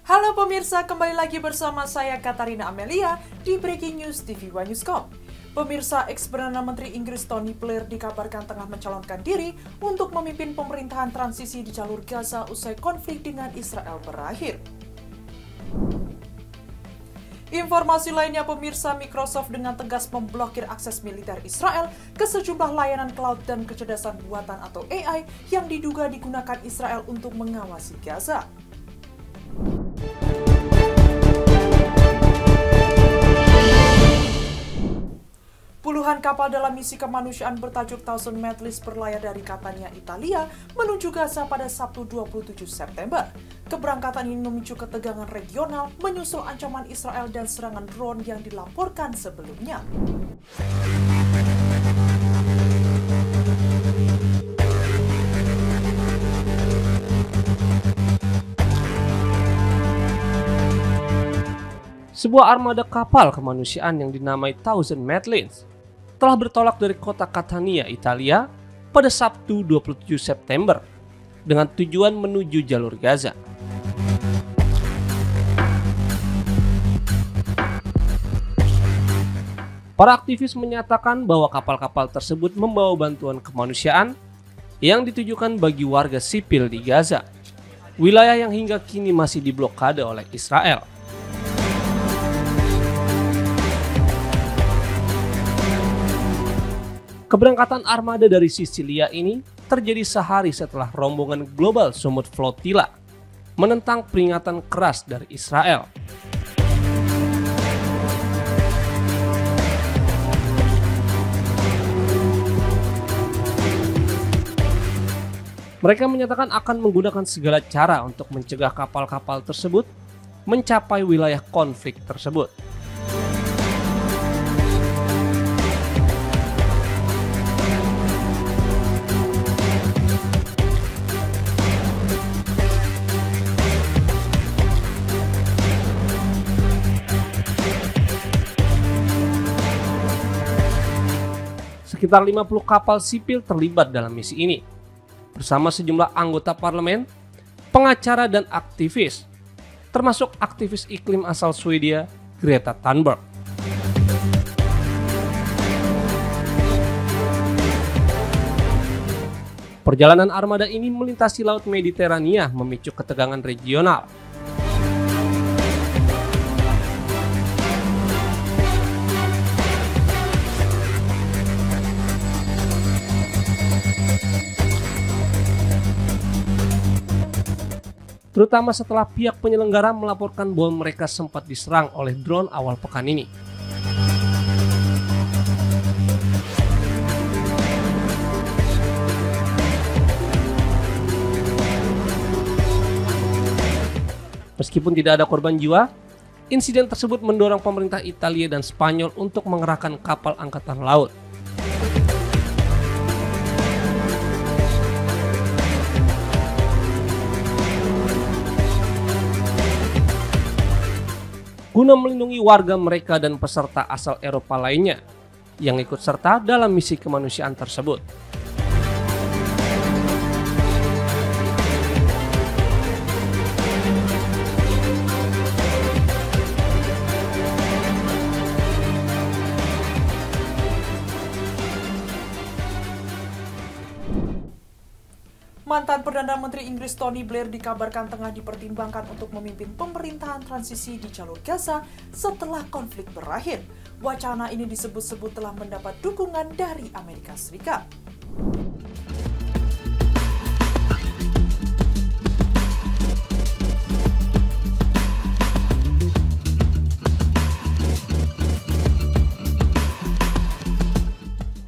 Halo pemirsa, kembali lagi bersama saya Katarina Amelia di Breaking News TV One Newscom. Pemirsa, ex-Perdana Menteri Inggris Tony Blair dikabarkan tengah mencalonkan diri untuk memimpin pemerintahan transisi di jalur Gaza usai konflik dengan Israel berakhir. Informasi lainnya pemirsa, Microsoft dengan tegas memblokir akses militer Israel ke sejumlah layanan cloud dan kecerdasan buatan atau AI yang diduga digunakan Israel untuk mengawasi Gaza. Puluhan kapal dalam misi kemanusiaan bertajuk Thousand Medleys berlayar dari Catania, Italia menuju Gaza pada Sabtu 27 September. Keberangkatan ini memicu ketegangan regional menyusul ancaman Israel dan serangan drone yang dilaporkan sebelumnya. Sebuah armada kapal kemanusiaan yang dinamai Thousand Medleys telah bertolak dari kota Catania, Italia pada Sabtu 27 September dengan tujuan menuju jalur Gaza. Para aktivis menyatakan bahwa kapal-kapal tersebut membawa bantuan kemanusiaan yang ditujukan bagi warga sipil di Gaza, wilayah yang hingga kini masih diblokade oleh Israel. Keberangkatan armada dari Sisilia ini terjadi sehari setelah rombongan Global Summit Flotilla menentang peringatan keras dari Israel. Mereka menyatakan akan menggunakan segala cara untuk mencegah kapal-kapal tersebut mencapai wilayah konflik tersebut. Sekitar 50 kapal sipil terlibat dalam misi ini, bersama sejumlah anggota parlemen, pengacara dan aktivis, termasuk aktivis iklim asal Swedia, Greta Thunberg. Perjalanan armada ini melintasi Laut Mediterania memicu ketegangan regional. Terutama setelah pihak penyelenggara melaporkan bahwa mereka sempat diserang oleh drone awal pekan ini. Meskipun tidak ada korban jiwa, insiden tersebut mendorong pemerintah Italia dan Spanyol untuk mengerahkan kapal angkatan laut. Guna melindungi warga mereka dan peserta asal Eropa lainnya yang ikut serta dalam misi kemanusiaan tersebut. Mantan Perdana Menteri Inggris Tony Blair dikabarkan tengah dipertimbangkan untuk memimpin pemerintahan transisi di jalur Gaza setelah konflik berakhir. Wacana ini disebut-sebut telah mendapat dukungan dari Amerika Serikat.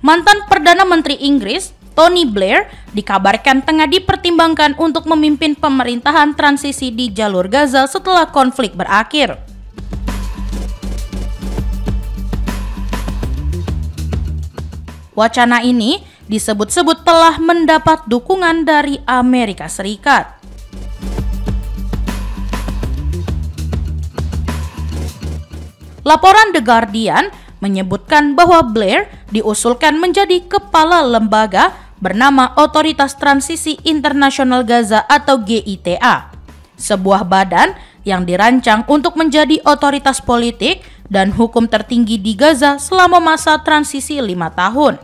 Mantan Perdana Menteri Inggris Tony Blair dikabarkan tengah dipertimbangkan untuk memimpin pemerintahan transisi di jalur Gaza setelah konflik berakhir. Wacana ini disebut-sebut telah mendapat dukungan dari Amerika Serikat. Laporan The Guardian menyebutkan bahwa Blair diusulkan menjadi kepala lembaga bernama Otoritas Transisi Internasional Gaza atau GITA, sebuah badan yang dirancang untuk menjadi otoritas politik dan hukum tertinggi di Gaza selama masa transisi 5 tahun.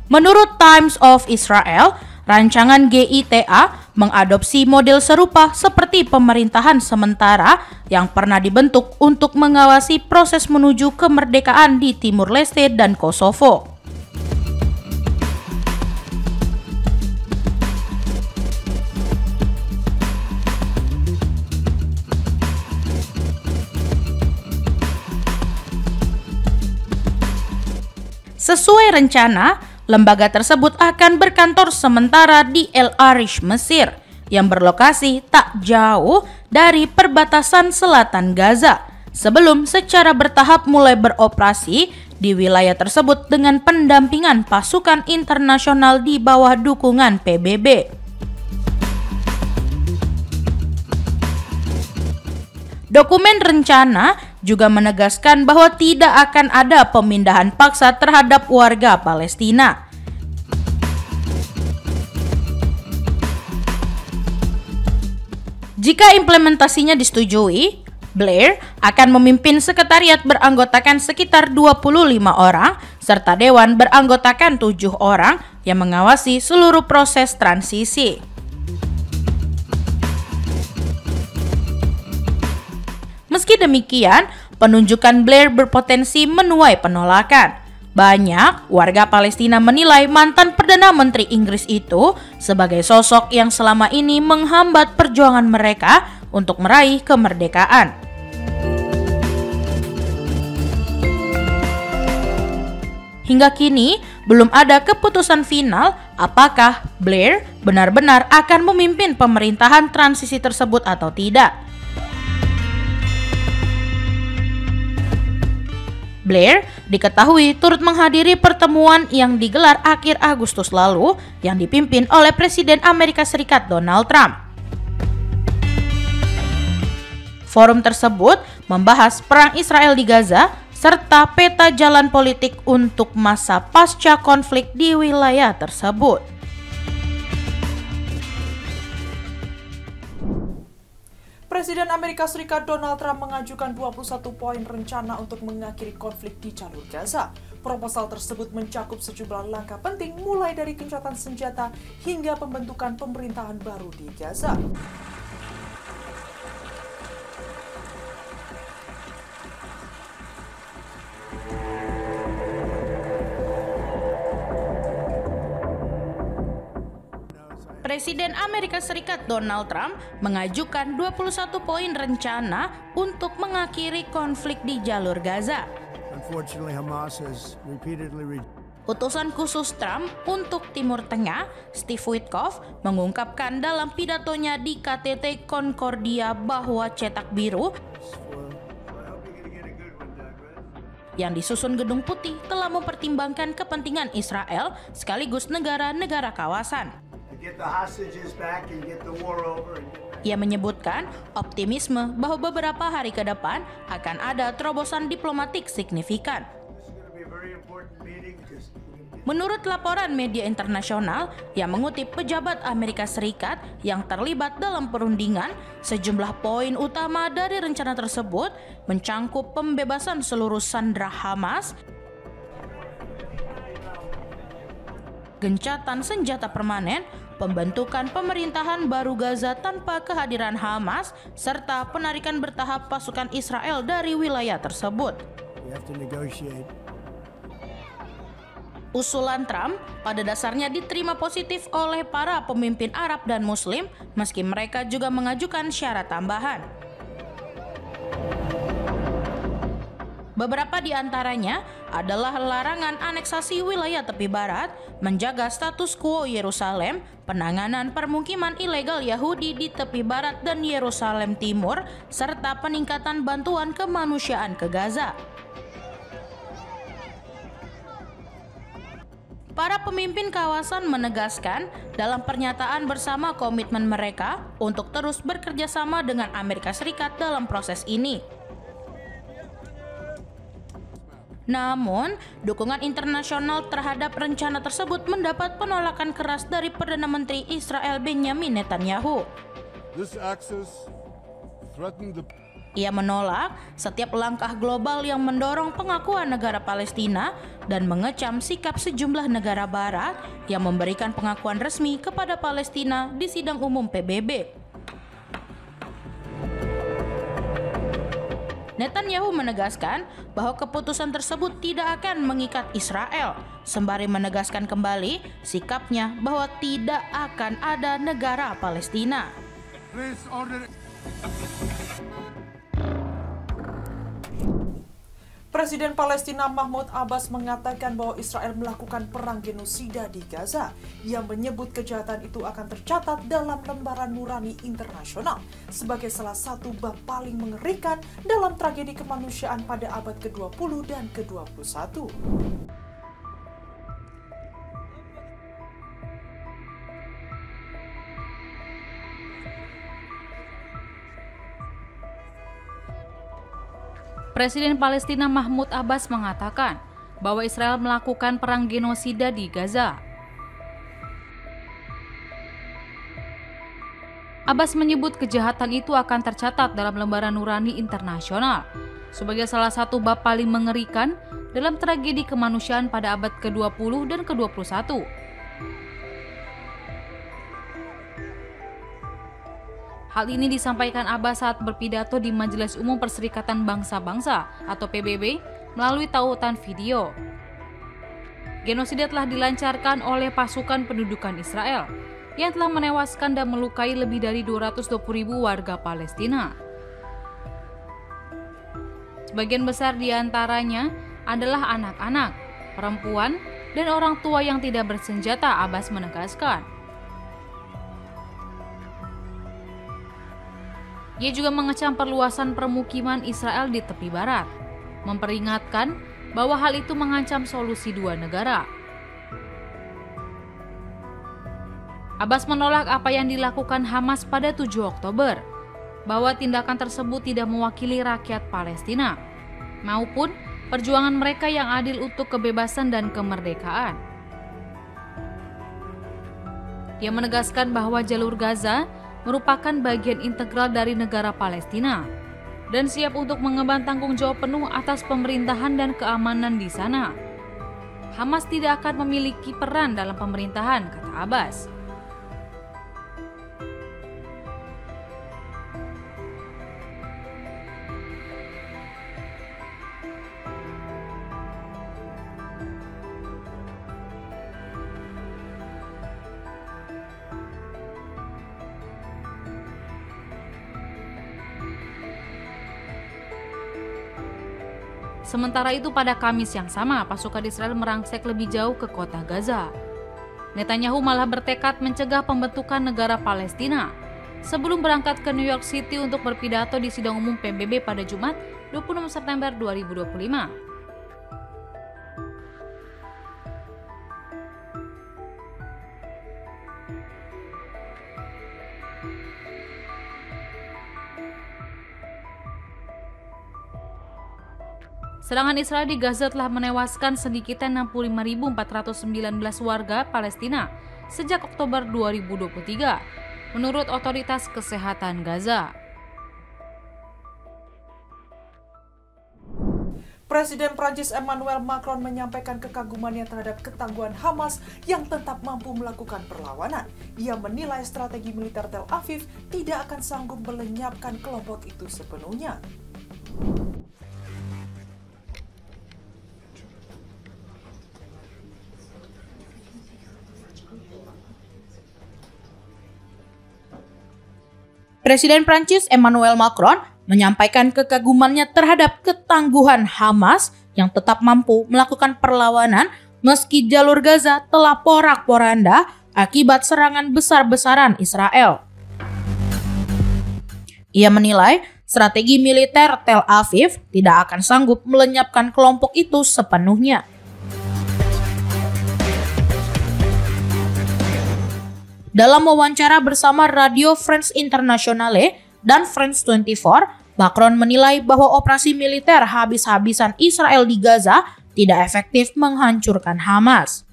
Menurut Times of Israel, rancangan GITA mengadopsi model serupa seperti pemerintahan sementara yang pernah dibentuk untuk mengawasi proses menuju kemerdekaan di Timur Leste dan Kosovo. Sesuai rencana, lembaga tersebut akan berkantor sementara di El Arish, Mesir, yang berlokasi tak jauh dari perbatasan selatan Gaza, sebelum secara bertahap mulai beroperasi di wilayah tersebut dengan pendampingan pasukan internasional di bawah dukungan PBB. Dokumen rencana juga menegaskan bahwa tidak akan ada pemindahan paksa terhadap warga Palestina. Jika implementasinya disetujui, Blair akan memimpin sekretariat beranggotakan sekitar 25 orang serta dewan beranggotakan 7 orang yang mengawasi seluruh proses transisi. Meski demikian, penunjukan Blair berpotensi menuai penolakan. Banyak warga Palestina menilai mantan Perdana Menteri Inggris itu sebagai sosok yang selama ini menghambat perjuangan mereka untuk meraih kemerdekaan. Hingga kini, belum ada keputusan final apakah Blair benar-benar akan memimpin pemerintahan transisi tersebut atau tidak. Blair diketahui turut menghadiri pertemuan yang digelar akhir Agustus lalu yang dipimpin oleh Presiden Amerika Serikat Donald Trump. Forum tersebut membahas perang Israel di Gaza serta peta jalan politik untuk masa pasca konflik di wilayah tersebut. Presiden Amerika Serikat Donald Trump mengajukan 21 poin rencana untuk mengakhiri konflik di jalur Gaza. Proposal tersebut mencakup sejumlah langkah penting mulai dari gencatan senjata hingga pembentukan pemerintahan baru di Gaza. Presiden Amerika Serikat Donald Trump mengajukan 21 poin rencana untuk mengakhiri konflik di jalur Gaza. Utusan khusus Trump untuk Timur Tengah, Steve Witkoff, mengungkapkan dalam pidatonya di KTT Concordia bahwa cetak biru yang disusun Gedung Putih telah mempertimbangkan kepentingan Israel sekaligus negara-negara kawasan. Ia menyebutkan optimisme bahwa beberapa hari ke depan akan ada terobosan diplomatik signifikan. Menurut laporan media internasional yang mengutip pejabat Amerika Serikat yang terlibat dalam perundingan, sejumlah poin utama dari rencana tersebut mencangkup pembebasan seluruh sandera Hamas, gencatan senjata permanen, pembentukan pemerintahan baru Gaza tanpa kehadiran Hamas, serta penarikan bertahap pasukan Israel dari wilayah tersebut. Usulan Trump pada dasarnya diterima positif oleh para pemimpin Arab dan Muslim, meski mereka juga mengajukan syarat tambahan. Beberapa di antaranya adalah larangan aneksasi wilayah tepi barat, menjaga status quo Yerusalem, penanganan permukiman ilegal Yahudi di tepi barat dan Yerusalem Timur, serta peningkatan bantuan kemanusiaan ke Gaza. Para pemimpin kawasan menegaskan dalam pernyataan bersama komitmen mereka untuk terus bekerja sama dengan Amerika Serikat dalam proses ini. Namun, dukungan internasional terhadap rencana tersebut mendapat penolakan keras dari Perdana Menteri Israel Benjamin Netanyahu. Ia menolak setiap langkah global yang mendorong pengakuan negara Palestina dan mengecam sikap sejumlah negara barat yang memberikan pengakuan resmi kepada Palestina di sidang umum PBB. Netanyahu menegaskan bahwa keputusan tersebut tidak akan mengikat Israel, sembari menegaskan kembali sikapnya bahwa tidak akan ada negara Palestina. Presiden Palestina Mahmud Abbas mengatakan bahwa Israel melakukan perang genosida di Gaza. Ia menyebut kejahatan itu akan tercatat dalam lembaran nurani internasional sebagai salah satu bab paling mengerikan dalam tragedi kemanusiaan pada abad ke-20 dan ke-21. Presiden Palestina Mahmud Abbas mengatakan bahwa Israel melakukan perang genosida di Gaza. Abbas menyebut kejahatan itu akan tercatat dalam lembaran nurani internasional sebagai salah satu bab paling mengerikan dalam tragedi kemanusiaan pada abad ke-20 dan ke-21. Hal ini disampaikan Abbas saat berpidato di Majelis Umum Perserikatan Bangsa-Bangsa atau PBB melalui tautan video. Genosida telah dilancarkan oleh pasukan pendudukan Israel yang telah menewaskan dan melukai lebih dari 220.000 warga Palestina. Sebagian besar di antaranya adalah anak-anak, perempuan, dan orang tua yang tidak bersenjata, Abbas menegaskan. Ia juga mengecam perluasan permukiman Israel di tepi barat, memperingatkan bahwa hal itu mengancam solusi dua negara. Abbas menolak apa yang dilakukan Hamas pada 7 Oktober, bahwa tindakan tersebut tidak mewakili rakyat Palestina, maupun perjuangan mereka yang adil untuk kebebasan dan kemerdekaan. Ia menegaskan bahwa jalur Gaza merupakan bagian integral dari negara Palestina dan siap untuk mengemban tanggung jawab penuh atas pemerintahan dan keamanan di sana. Hamas tidak akan memiliki peran dalam pemerintahan, kata Abbas. Sementara itu pada Kamis yang sama, pasukan Israel merangsek lebih jauh ke kota Gaza. Netanyahu malah bertekad mencegah pembentukan negara Palestina sebelum berangkat ke New York City untuk berpidato di sidang umum PBB pada Jumat 26 September 2025. Serangan Israel di Gaza telah menewaskan sedikitnya 65.419 warga Palestina sejak Oktober 2023, menurut otoritas kesehatan Gaza. Presiden Prancis Emmanuel Macron menyampaikan kekagumannya terhadap ketangguhan Hamas yang tetap mampu melakukan perlawanan. Ia menilai strategi militer Tel Aviv tidak akan sanggup melenyapkan kelompok itu sepenuhnya. Presiden Prancis Emmanuel Macron menyampaikan kekagumannya terhadap ketangguhan Hamas yang tetap mampu melakukan perlawanan meski jalur Gaza telah porak-poranda akibat serangan besar-besaran Israel. Ia menilai strategi militer Tel Aviv tidak akan sanggup melenyapkan kelompok itu sepenuhnya. Dalam wawancara bersama Radio France Internationale dan France 24, Macron menilai bahwa operasi militer habis-habisan Israel di Gaza tidak efektif menghancurkan Hamas.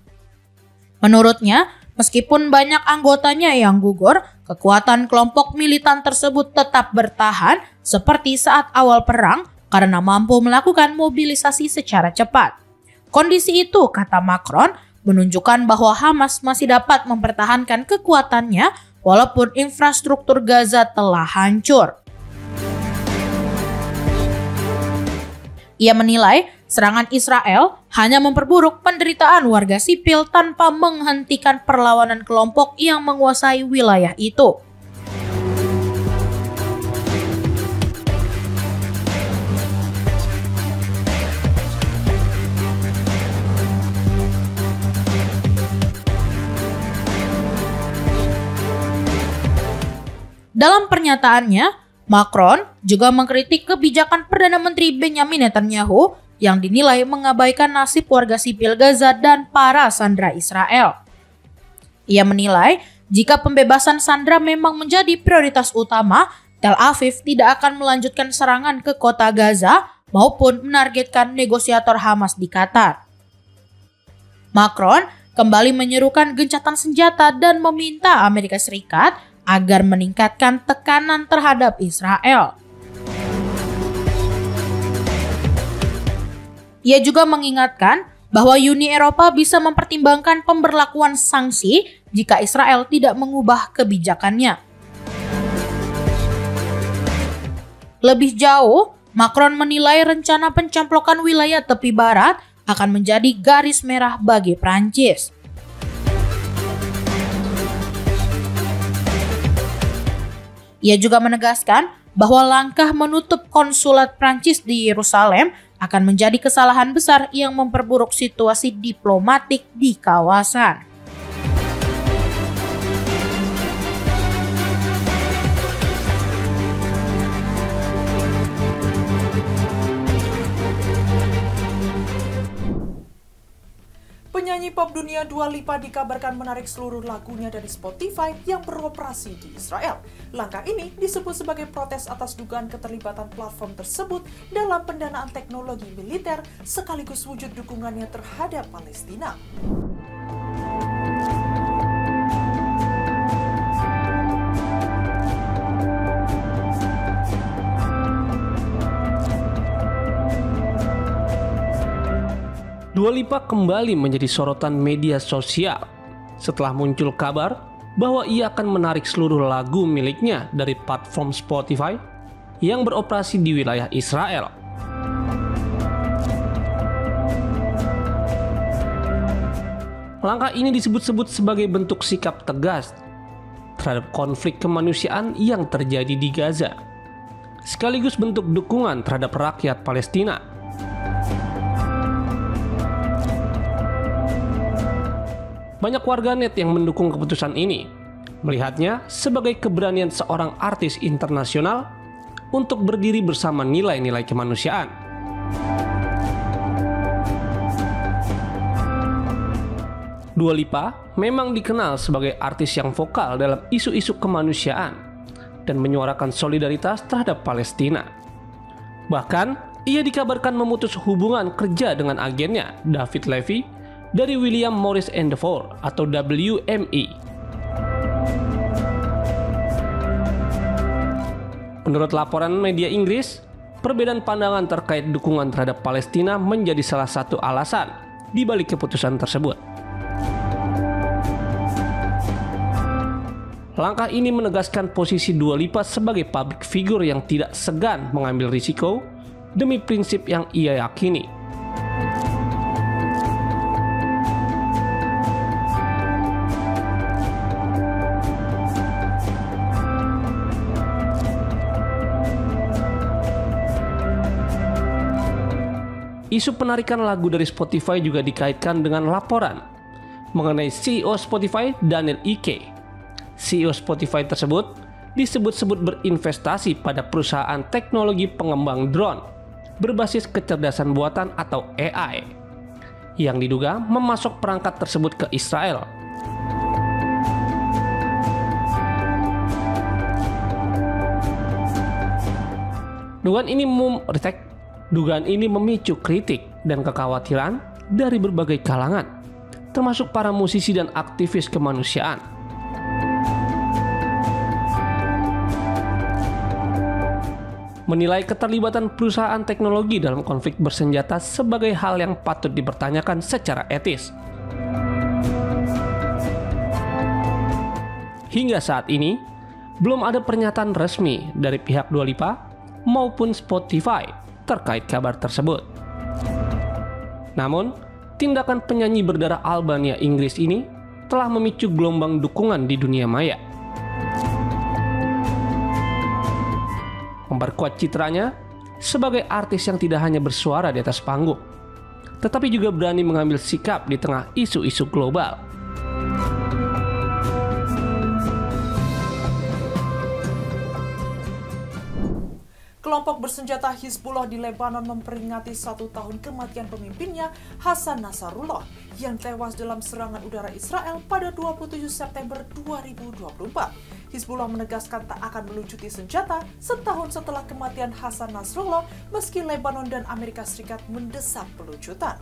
Menurutnya, meskipun banyak anggotanya yang gugur, kekuatan kelompok militan tersebut tetap bertahan seperti saat awal perang karena mampu melakukan mobilisasi secara cepat. Kondisi itu, kata Macron, menunjukkan bahwa Hamas masih dapat mempertahankan kekuatannya walaupun infrastruktur Gaza telah hancur. Ia menilai serangan Israel hanya memperburuk penderitaan warga sipil tanpa menghentikan perlawanan kelompok yang menguasai wilayah itu. Dalam pernyataannya, Macron juga mengkritik kebijakan Perdana Menteri Benjamin Netanyahu yang dinilai mengabaikan nasib warga sipil Gaza dan para sandera Israel. Ia menilai jika pembebasan sandera memang menjadi prioritas utama, Tel Aviv tidak akan melanjutkan serangan ke kota Gaza maupun menargetkan negosiator Hamas di Qatar. Macron kembali menyerukan gencatan senjata dan meminta Amerika Serikat agar meningkatkan tekanan terhadap Israel. Ia juga mengingatkan bahwa Uni Eropa bisa mempertimbangkan pemberlakuan sanksi jika Israel tidak mengubah kebijakannya. Lebih jauh, Macron menilai rencana pencamplokan wilayah tepi barat akan menjadi garis merah bagi Prancis. Ia juga menegaskan bahwa langkah menutup konsulat Prancis di Yerusalem akan menjadi kesalahan besar yang memperburuk situasi diplomatik di kawasan. Penyanyi pop dunia Dua Lipa dikabarkan menarik seluruh lagunya dari Spotify yang beroperasi di Israel. Langkah ini disebut sebagai protes atas dugaan keterlibatan platform tersebut dalam pendanaan teknologi militer sekaligus wujud dukungannya terhadap Palestina. Dua Lipa kembali menjadi sorotan media sosial setelah muncul kabar bahwa ia akan menarik seluruh lagu miliknya dari platform Spotify yang beroperasi di wilayah Israel. Langkah ini disebut-sebut sebagai bentuk sikap tegas terhadap konflik kemanusiaan yang terjadi di Gaza, sekaligus bentuk dukungan terhadap rakyat Palestina. Banyak warganet yang mendukung keputusan ini, melihatnya sebagai keberanian seorang artis internasional untuk berdiri bersama nilai-nilai kemanusiaan. Dua Lipa memang dikenal sebagai artis yang vokal dalam isu-isu kemanusiaan dan menyuarakan solidaritas terhadap Palestina. Bahkan, ia dikabarkan memutus hubungan kerja dengan agennya, David Levy, dari William Morris Endeavour atau WME. Menurut laporan media Inggris, perbedaan pandangan terkait dukungan terhadap Palestina menjadi salah satu alasan di balik keputusan tersebut. Langkah ini menegaskan posisi Dua Lipa sebagai public figure yang tidak segan mengambil risiko demi prinsip yang ia yakini. Isu penarikan lagu dari Spotify juga dikaitkan dengan laporan mengenai CEO Spotify, Daniel Ek. CEO Spotify tersebut disebut-sebut berinvestasi pada perusahaan teknologi pengembang drone berbasis kecerdasan buatan atau AI yang diduga memasok perangkat tersebut ke Israel. Dugaan ini memicu kritik dan kekhawatiran dari berbagai kalangan, termasuk para musisi dan aktivis kemanusiaan. Menilai keterlibatan perusahaan teknologi dalam konflik bersenjata sebagai hal yang patut dipertanyakan secara etis. Hingga saat ini, belum ada pernyataan resmi dari pihak Dua Lipa maupun Spotify terkait kabar tersebut. Namun, tindakan penyanyi berdarah Albania Inggris ini telah memicu gelombang dukungan di dunia maya. Memperkuat citranya sebagai artis yang tidak hanya bersuara di atas panggung, tetapi juga berani mengambil sikap di tengah isu-isu global. Kelompok bersenjata Hizbullah di Lebanon memperingati 1 tahun kematian pemimpinnya Hasan Nasrallah yang tewas dalam serangan udara Israel pada 27 September 2024. Hizbullah menegaskan tak akan melucuti senjata setahun setelah kematian Hasan Nasrallah meski Lebanon dan Amerika Serikat mendesak pelucutan.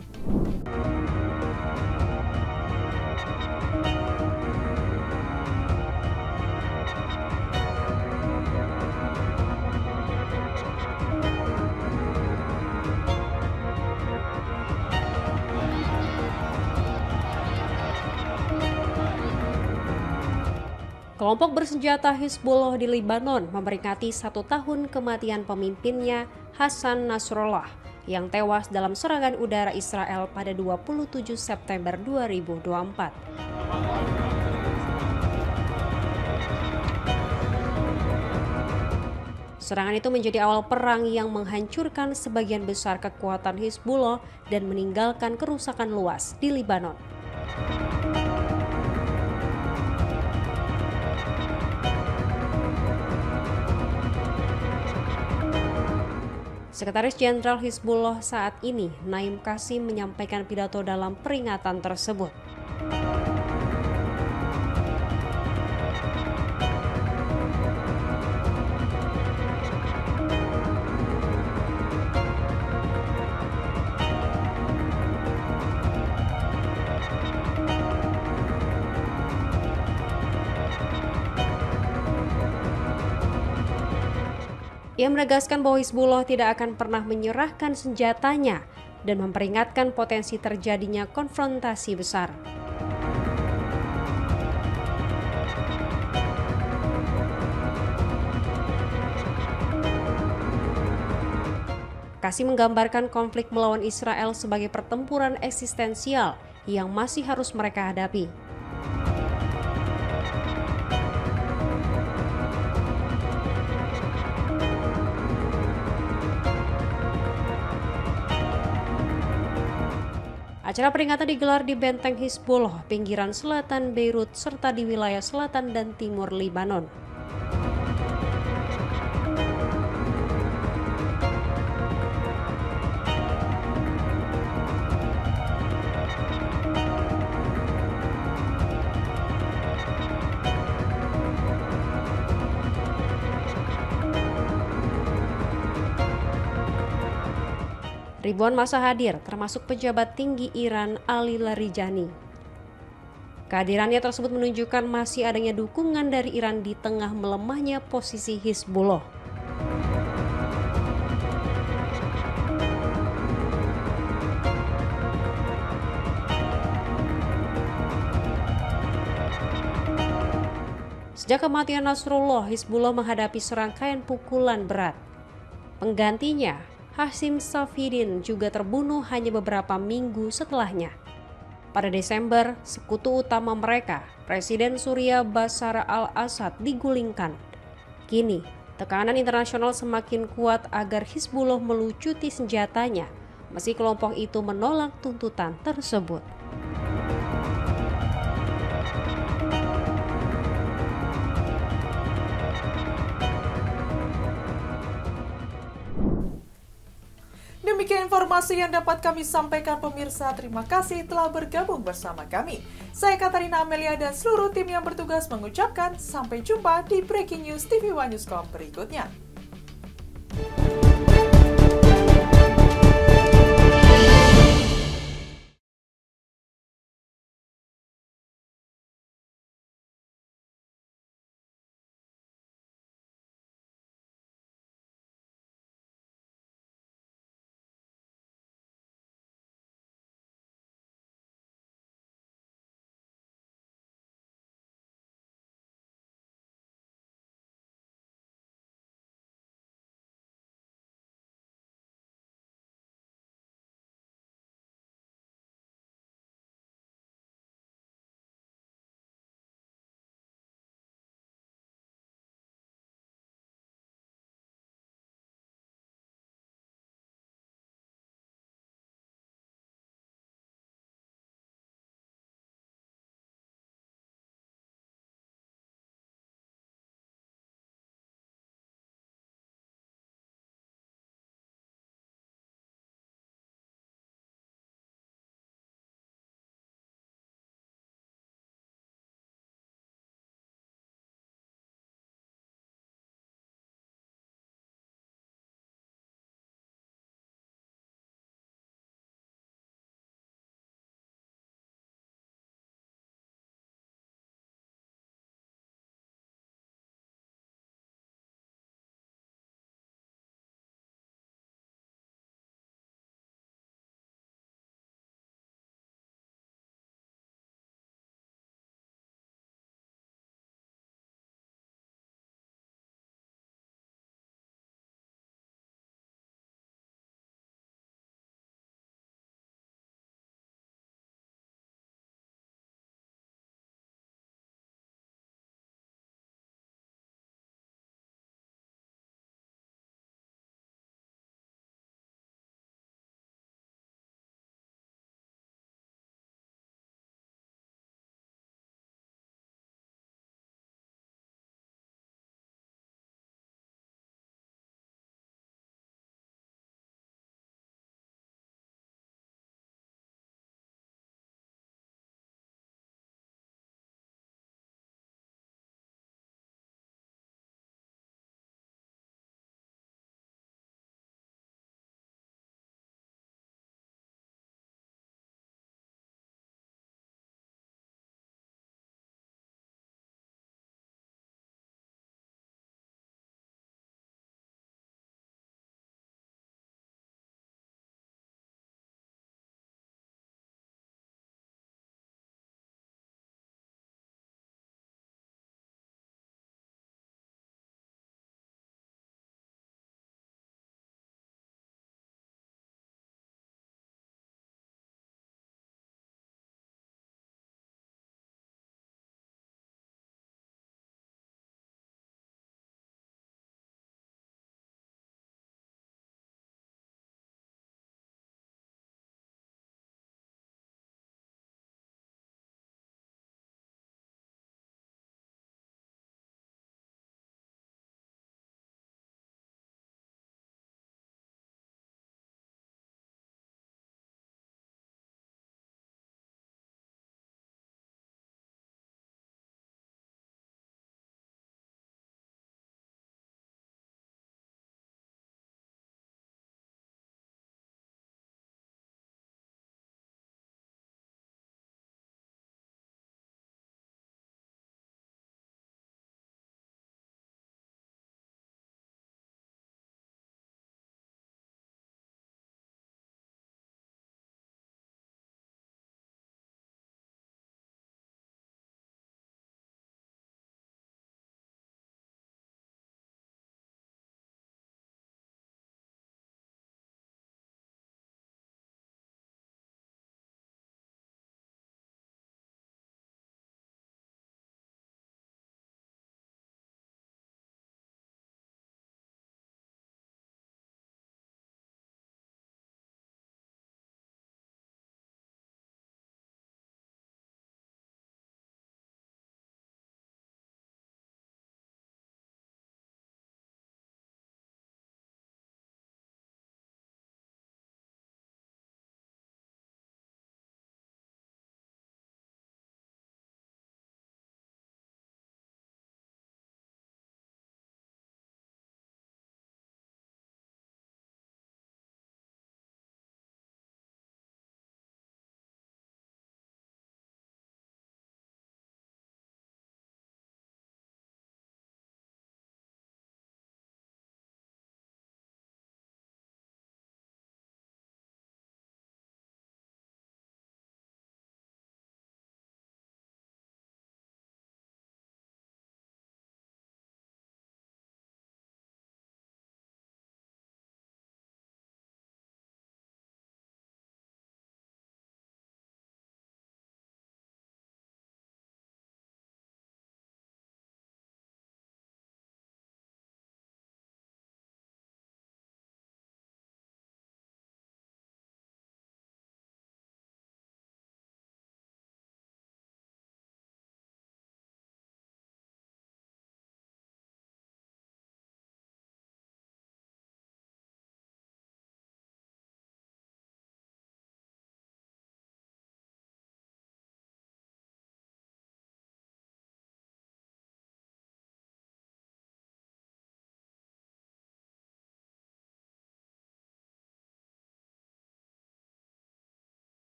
Kelompok bersenjata Hizbullah di Lebanon memperingati 1 tahun kematian pemimpinnya Hasan Nasrallah yang tewas dalam serangan udara Israel pada 27 September 2024. Serangan itu menjadi awal perang yang menghancurkan sebagian besar kekuatan Hizbullah dan meninggalkan kerusakan luas di Lebanon. Sekretaris Jenderal Hizbullah saat ini, Naim Qasim, menyampaikan pidato dalam peringatan tersebut. Ia menegaskan bahwa Hizbullah tidak akan pernah menyerahkan senjatanya dan memperingatkan potensi terjadinya konfrontasi besar. Qasim menggambarkan konflik melawan Israel sebagai pertempuran eksistensial yang masih harus mereka hadapi. Acara peringatan digelar di Benteng Hizbullah, pinggiran selatan Beirut, serta di wilayah selatan dan timur Lebanon. Ribuan massa hadir, termasuk pejabat tinggi Iran Ali Larijani. Kehadirannya tersebut menunjukkan masih adanya dukungan dari Iran di tengah melemahnya posisi Hizbullah. Sejak kematian Nasrallah, Hizbullah menghadapi serangkaian pukulan berat. Penggantinya, Hashim Safieddine, juga terbunuh hanya beberapa minggu setelahnya. Pada Desember, sekutu utama mereka, Presiden Suriah Bashar al-Assad, digulingkan. Kini, tekanan internasional semakin kuat agar Hizbullah melucuti senjatanya, meski kelompok itu menolak tuntutan tersebut. Demikian informasi yang dapat kami sampaikan pemirsa. Terima kasih telah bergabung bersama kami. Saya Katarina Amelia dan seluruh tim yang bertugas mengucapkan sampai jumpa di Breaking News TV One Newscom berikutnya.